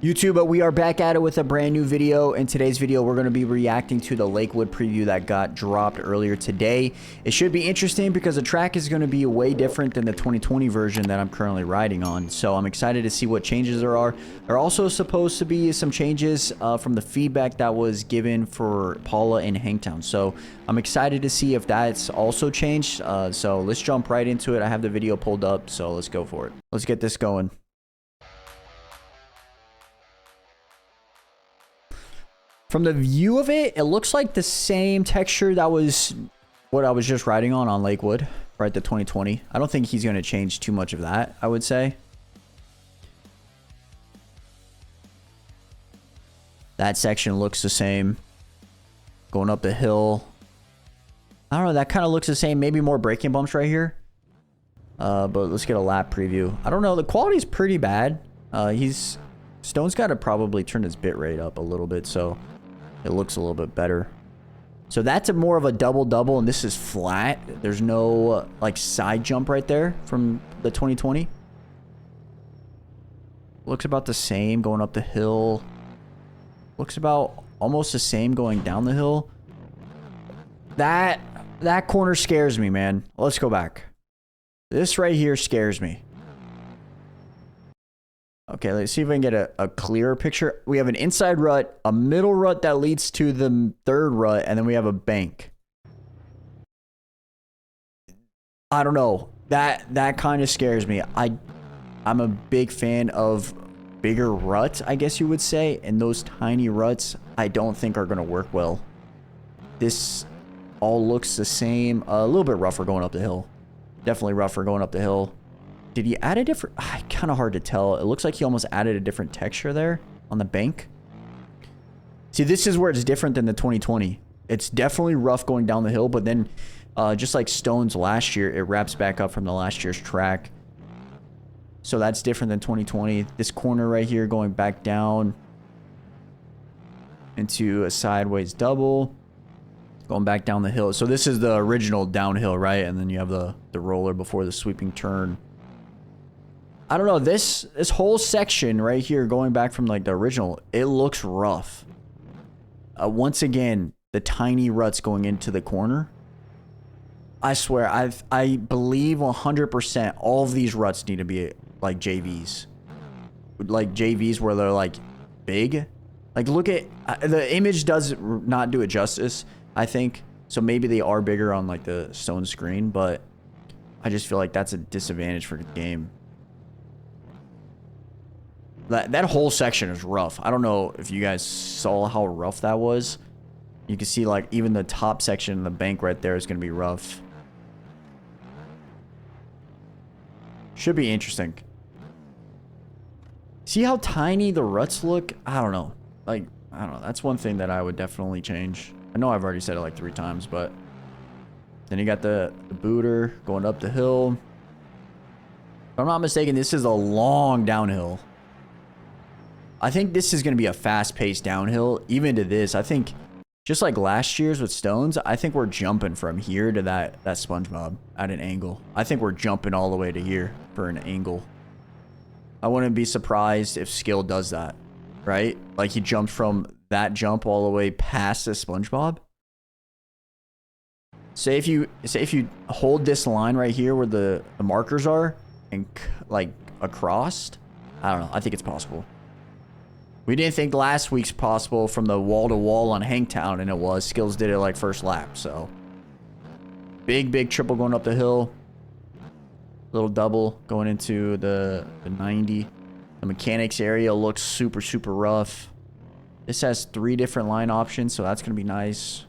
YouTube, but we are back at it with a brand new video. In today's video, we're going to be reacting to the Lakewood preview that got dropped earlier today. It should be interesting because the track is going to be way different than the 2020 version that I'm currently riding on. So I'm excited to see what changes there are. There are also supposed to be some changes from the feedback that was given for Paula in Hangtown. So I'm excited to see if that's also changed. So let's jump right into it. I have the video pulled up, so let's go for it. Let's get this going. From the view of it, it looks like the same texture that was what I was just riding on Lakewood, right? The 2020. I don't think he's going to change too much of that, I would say. That section looks the same. Going up the hill. I don't know, that kind of looks the same. Maybe more braking bumps right here. But let's get a lap preview. I don't know, the quality's pretty bad. Stone's got to probably turn his bit rate up a little bit, so it looks a little bit better. So that's more of a double-double, and this is flat. There's no, like, side jump right there from the 2020. Looks about the same going up the hill. Looks about almost the same going down the hill. That corner scares me, man. Let's go back. This right here scares me. Okay, let's see if I can get a clearer picture. We have an inside rut, a middle rut that leads to the third rut, and then we have a bank. I don't know. That kind of scares me. I'm a big fan of bigger ruts, I guess you would say, and those tiny ruts I don't think are going to work well. This all looks the same. A little bit rougher going up the hill. Definitely rougher going up the hill. Did he add a different... kind of hard to tell. It looks like he almost added a different texture there on the bank. See, this is where it's different than the 2020. It's definitely rough going down the hill, but then just like Stone's last year, it wraps back up from the last year's track. So that's different than 2020. This corner right here going back down into a sideways double. Going back down the hill. So this is the original downhill, right? And then you have the roller before the sweeping turn. I don't know, this whole section right here going back from like the original, it looks rough. Once again, the tiny ruts going into the corner. I swear, I believe 100% all of these ruts need to be like JVs. Like JVs where they're like big. Like look at, the image does not do it justice, I think. So maybe they are bigger on like the Stone screen, but I just feel like that's a disadvantage for the game. That whole section is rough. I don't know if you guys saw how rough that was. You can see like even the top section in the bank right there is going to be rough. Should be interesting. See how tiny the ruts look? I don't know. Like, I don't know. That's one thing that I would definitely change. I know I've already said it like 3 times, but then you got the booter going up the hill. If I'm not mistaken, this is a long downhill. I think this is going to be a fast-paced downhill. Even to this, I think, just like last year's with Stones, I think we're jumping from here to that SpongeBob at an angle. I think we're jumping all the way to here for an angle. I wouldn't be surprised if Skill does that, right? Like he jumped from that jump all the way past the SpongeBob. Say if you hold this line right here where the markers are and like across, I don't know. I think it's possible. We didn't think last week's possible from the wall-to-wall on Hangtown, and it was. Skills did it like first lap, so. Big triple going up the hill. Little double going into the 90. The mechanics area looks super rough. This has 3 different line options, so that's going to be nice.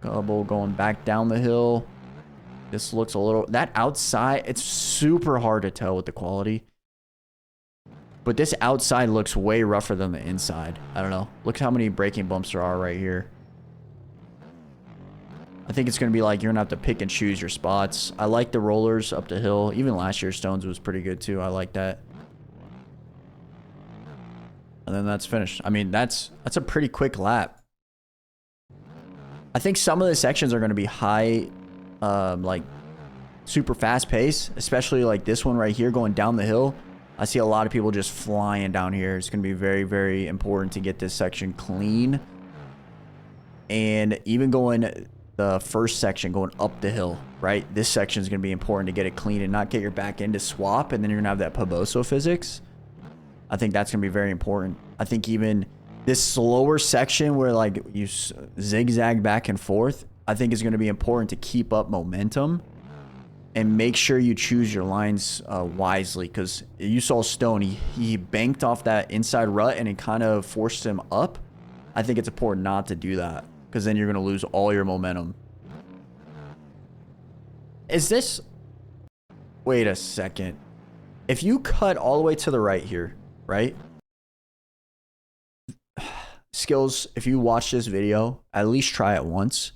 Double going back down the hill. This looks a little... That outside, it's super hard to tell with the quality. But this outside looks way rougher than the inside. I don't know. Look how many braking bumps there are right here. I think it's going to be like you're going to have to pick and choose your spots. I like the rollers up the hill. Even last year's Stones was pretty good too. I like that. And then that's finished. I mean, that's a pretty quick lap. I think some of the sections are going to be high, like super fast pace, especially like this one right here going down the hill. I see a lot of people just flying down here. It's going to be very, very important to get this section clean. And even going the first section, going up the hill, right? This section is going to be important to get it clean and not get your back end to swap. And then you're going to have that Poboso physics. I think that's going to be very important. I think even this slower section where like you zigzag back and forth, I think is going to be important to keep up momentum. And make sure you choose your lines wisely, because you saw Stone, he banked off that inside rut and it kind of forced him up. I think it's important not to do that, because then you're going to lose all your momentum. Is this... Wait a second. If you cut all the way to the right here, right? Skills, if you watch this video, at least try it once.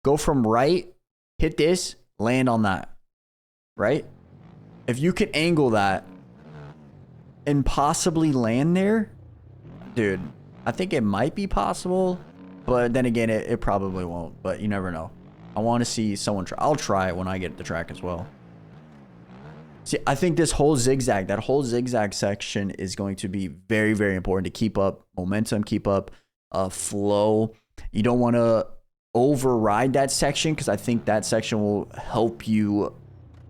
Go from right, hit this, land on that. Right? If you can angle that and possibly land there, dude, I think it might be possible, but then again, it probably won't, but you never know. I want to see someone try. I'll try it when I get the track as well. See, I think this whole zigzag, that whole zigzag section is going to be very, very important to keep up momentum, keep up flow. You don't want to override that section, because I think that section will help you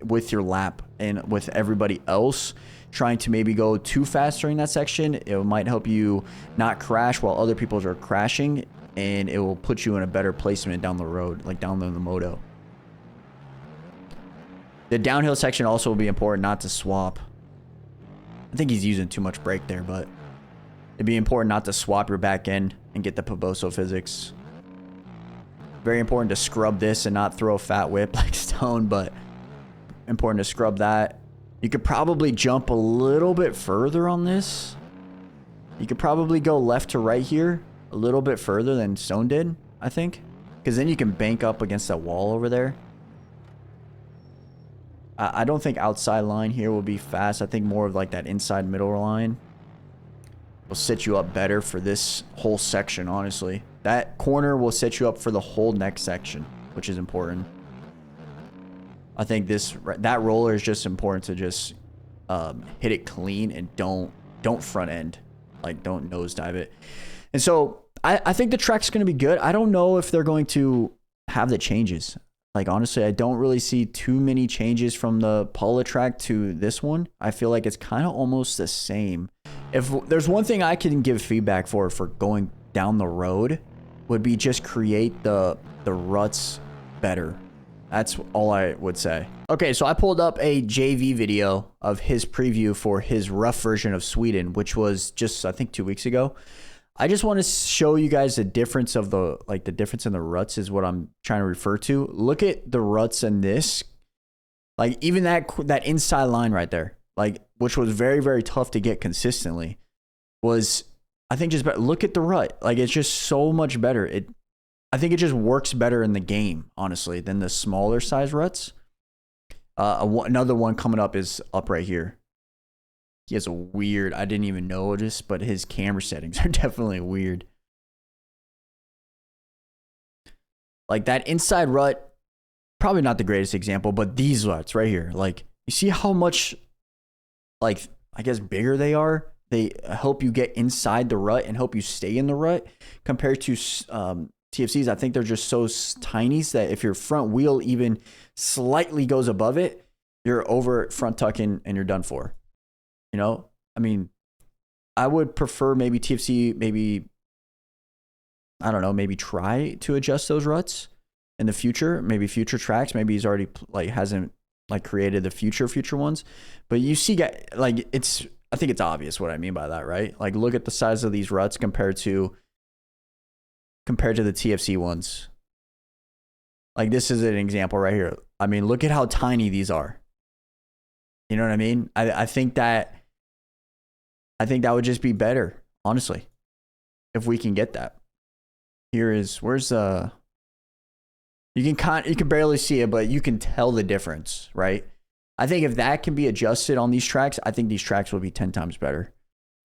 with your lap and with everybody else. Trying to maybe go too fast during that section, it might help you not crash while other people are crashing, and it will put you in a better placement down the road, like down the moto. The downhill section also will be important not to swap. I think he's using too much brake there, but it'd be important not to swap your back end and get the Poboso physics. Very important to scrub this and not throw a fat whip like Stone, but important to scrub that. You could probably jump a little bit further on this. You could probably go left to right here a little bit further than Stone did, I think, because then you can bank up against that wall over there. I don't think outside line here will be fast. I think more of like that inside middle line will set you up better for this whole section, honestly. That corner will set you up for the whole next section, which is important. I think that roller is just important to just hit it clean and don't front end, like don't nosedive it. And so I think the track's going to be good. I don't know if they're going to have the changes. Like honestly, I don't really see too many changes from the Paula track to this one. I feel like it's kind of almost the same. If there's one thing I can give feedback for going down the road, would be just create the ruts better. That's all I would say. Okay, so I pulled up a JV video of his preview for his rough version of Sweden, which was just, I think, 2 weeks ago. I just want to show you guys the difference of the difference in the ruts is what I'm trying to refer to. Look at the ruts in this. Like even that inside line right there, like which was very, very tough to get consistently, was I think just better. Look at the rut. Like it's just so much better. I think it just works better in the game, honestly, than the smaller size ruts. Another one coming up is up right here. He has a weird, I didn't even notice, but his camera settings are definitely weird. Like that inside rut, probably not the greatest example, but these ruts right here. Like you see how much, like, I guess bigger they are? They help you get inside the rut and help you stay in the rut compared to TFCs. I think they're just so tiny that if your front wheel even slightly goes above it, you're over front tucking and you're done for. You know, I mean, I would prefer maybe TFC, I don't know, maybe try to adjust those ruts in the future, maybe future tracks. Maybe he's already hasn't created the future ones, but you see, like I think it's obvious what I mean by that, right? Like look at the size of these ruts compared to the TFC ones. Like this is an example right here. I mean, look at how tiny these are. You know what I mean? I think that would just be better, honestly, if we can get that. Where's you can barely see it, but you can tell the difference, right? I think if that can be adjusted on these tracks, I think these tracks will be 10 times better,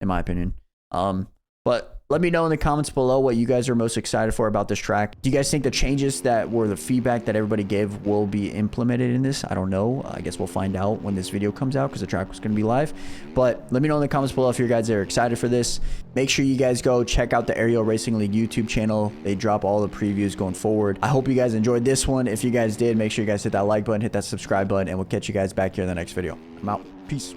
in my opinion. But Let me know in the comments below what you guys are most excited for about this track. Do you guys think the changes that were the feedback that everybody gave will be implemented in this? I don't know. I guess we'll find out when this video comes out because the track was going to be live. But let me know in the comments below if you guys are excited for this. Make sure you guys go check out the Aerial Racing League YouTube channel. They drop all the previews going forward. I hope you guys enjoyed this one. If you guys did, make sure you guys hit that like button, hit that subscribe button, and we'll catch you guys back here in the next video. I'm out. Peace.